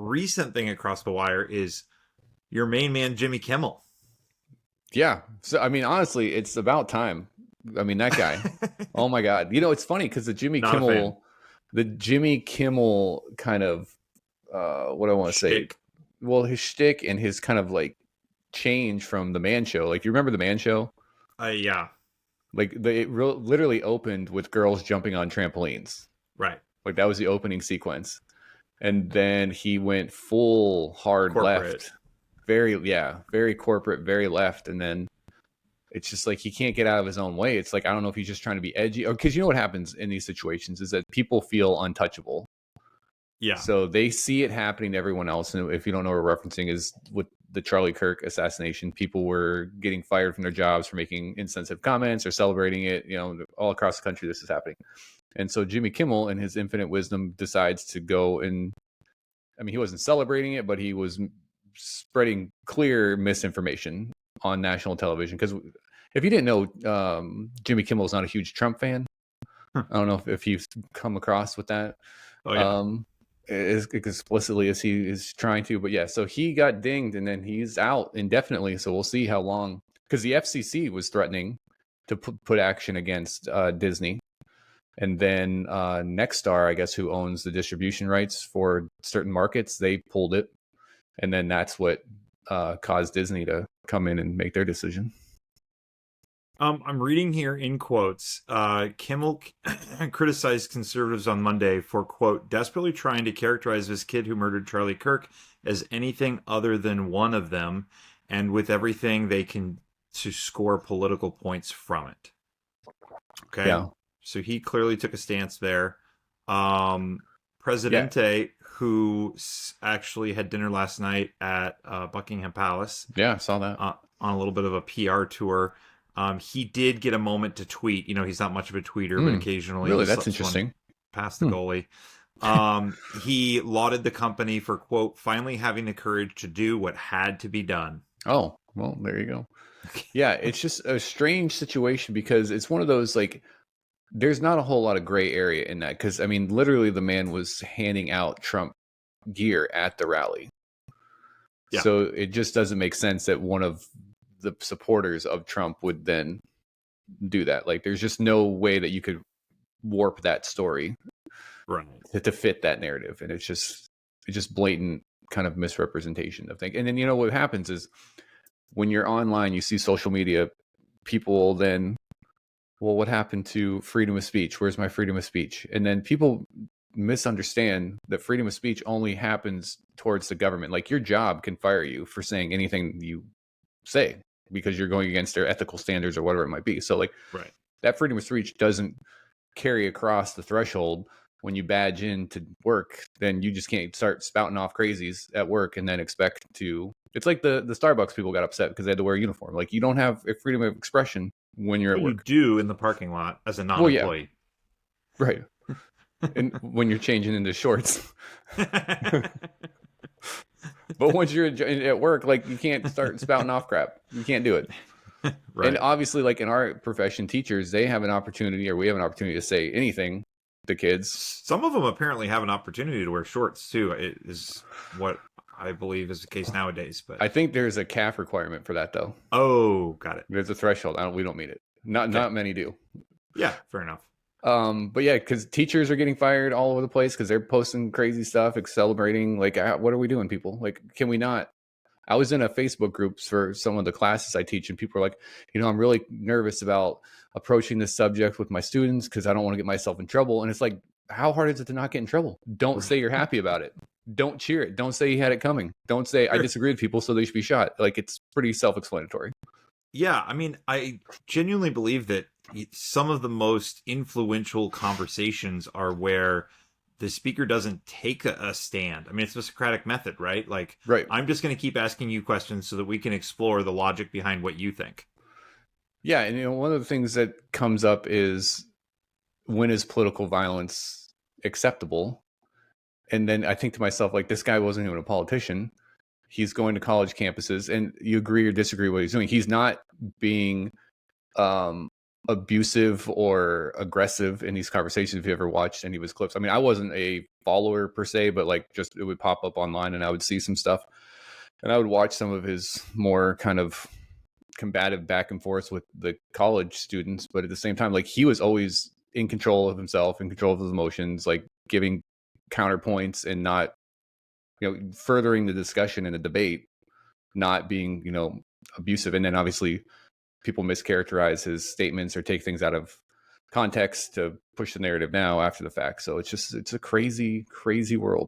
recent thing across the wire is your main man, Jimmy Kimmel. Yeah. So, I mean, honestly, it's about time. I mean, that guy. Oh my God. You know, it's funny because the Jimmy Kimmel kind of, what I want to say, well, his shtick and his kind of like change from the Man Show. Like, you remember the Man Show? Yeah. Like, literally opened with girls jumping on trampolines. Right. Like, that was the opening sequence. And then he went full hard corporate. Left. Very corporate, very left. And then it's just like he can't get out of his own way. It's like, I don't know if he's just trying to be edgy, or because you know what happens in these situations is that people feel untouchable. Yeah. So they see it happening to everyone else. And if you don't know what we're referencing is with the Charlie Kirk assassination, people were getting fired from their jobs for making insensitive comments or celebrating it. You know, all across the country, this is happening. And so Jimmy Kimmel, in his infinite wisdom, decides to go and, I mean, he wasn't celebrating it, but he was spreading clear misinformation on national television. Because if you didn't know, Jimmy Kimmel is not a huge Trump fan. I don't know if you've come across with that. Oh, yeah. As explicitly as he is trying to. But yeah, so he got dinged and then he's out indefinitely. So we'll see how long. Because the FCC was threatening to put action against Disney. And then Nexstar, I guess, who owns the distribution rights for certain markets, they pulled it. And then that's what caused Disney to come in and make their decision. I'm reading here in quotes. Kimmel criticized conservatives on Monday for, quote, desperately trying to characterize this kid who murdered Charlie Kirk as anything other than one of them, and with everything they can to score political points from it. Okay. Yeah. So he clearly took a stance there. Presidente, who actually had dinner last night at Buckingham Palace. Yeah, I saw that. On a little bit of a PR tour. He did get a moment to tweet. You know, he's not much of a tweeter, but occasionally. Really, that's interesting. Past the goalie. He lauded the company for, quote, finally having the courage to do what had to be done. Oh, well, there you go. Yeah, it's just a strange situation because it's one of those, like, there's not a whole lot of gray area in that. Because, I mean, literally the man was handing out Trump gear at the rally. Yeah. So it just doesn't make sense that one of the supporters of Trump would then do that. Like, there's just no way that you could warp that story to fit that narrative. And it's just blatant kind of misrepresentation of things. And then, you know, what happens is when you're online, you see social media, people then, well, what happened to freedom of speech? Where's my freedom of speech? And then people misunderstand that freedom of speech only happens towards the government. Like, your job can fire you for saying anything you say because you're going against their ethical standards or whatever it might be. So, like, that freedom of speech doesn't carry across the threshold when you badge into work. Then you just can't start spouting off crazies at work and then expect to. It's like the Starbucks people got upset because they had to wear a uniform. Like, you don't have a freedom of expression when you're at work. You do in the parking lot as a non-employee. Well, yeah. Right. And when you're changing into shorts. But once you're at work, like, you can't start spouting off crap. You can't do it. And obviously, like, in our profession, teachers, they have an opportunity, or we have an opportunity to say anything to kids. Some of them apparently have an opportunity to wear shorts too. It is what I believe is the case nowadays. But I think there's a calf requirement for that, though. Oh, got it. There's a threshold. We don't meet it. Not many do. Yeah, fair enough. But yeah, because teachers are getting fired all over the place because they're posting crazy stuff, celebrating. Like, what are we doing, people? Like, can we not? I was in a Facebook group for some of the classes I teach, and people are like, you know, I'm really nervous about approaching this subject with my students because I don't want to get myself in trouble. And it's like, how hard is it to not get in trouble? Don't say you're happy about it. Don't cheer it. Don't say you had it coming. Don't say I disagree with people, so they should be shot. Like, it's pretty self-explanatory. Yeah, I mean, I genuinely believe that some of the most influential conversations are where the speaker doesn't take a stand. I mean, it's the Socratic method, right? Like, I'm just going to keep asking you questions so that we can explore the logic behind what you think. Yeah, and, you know, one of the things that comes up is, when is political violence acceptable? And then I think to myself, like, this guy wasn't even a politician. He's going to college campuses, and you agree or disagree with what he's doing. He's not being abusive or aggressive in these conversations. If you ever watched any of his clips, I mean, I wasn't a follower per se, but like just it would pop up online and I would see some stuff, and I would watch some of his more kind of combative back and forth with the college students. But at the same time, like he was always in control of himself, in control of his emotions, like giving counterpoints and not, furthering the discussion and the debate, not being, abusive. And then obviously people mischaracterize his statements or take things out of context to push the narrative now after the fact. So it's a crazy, crazy world.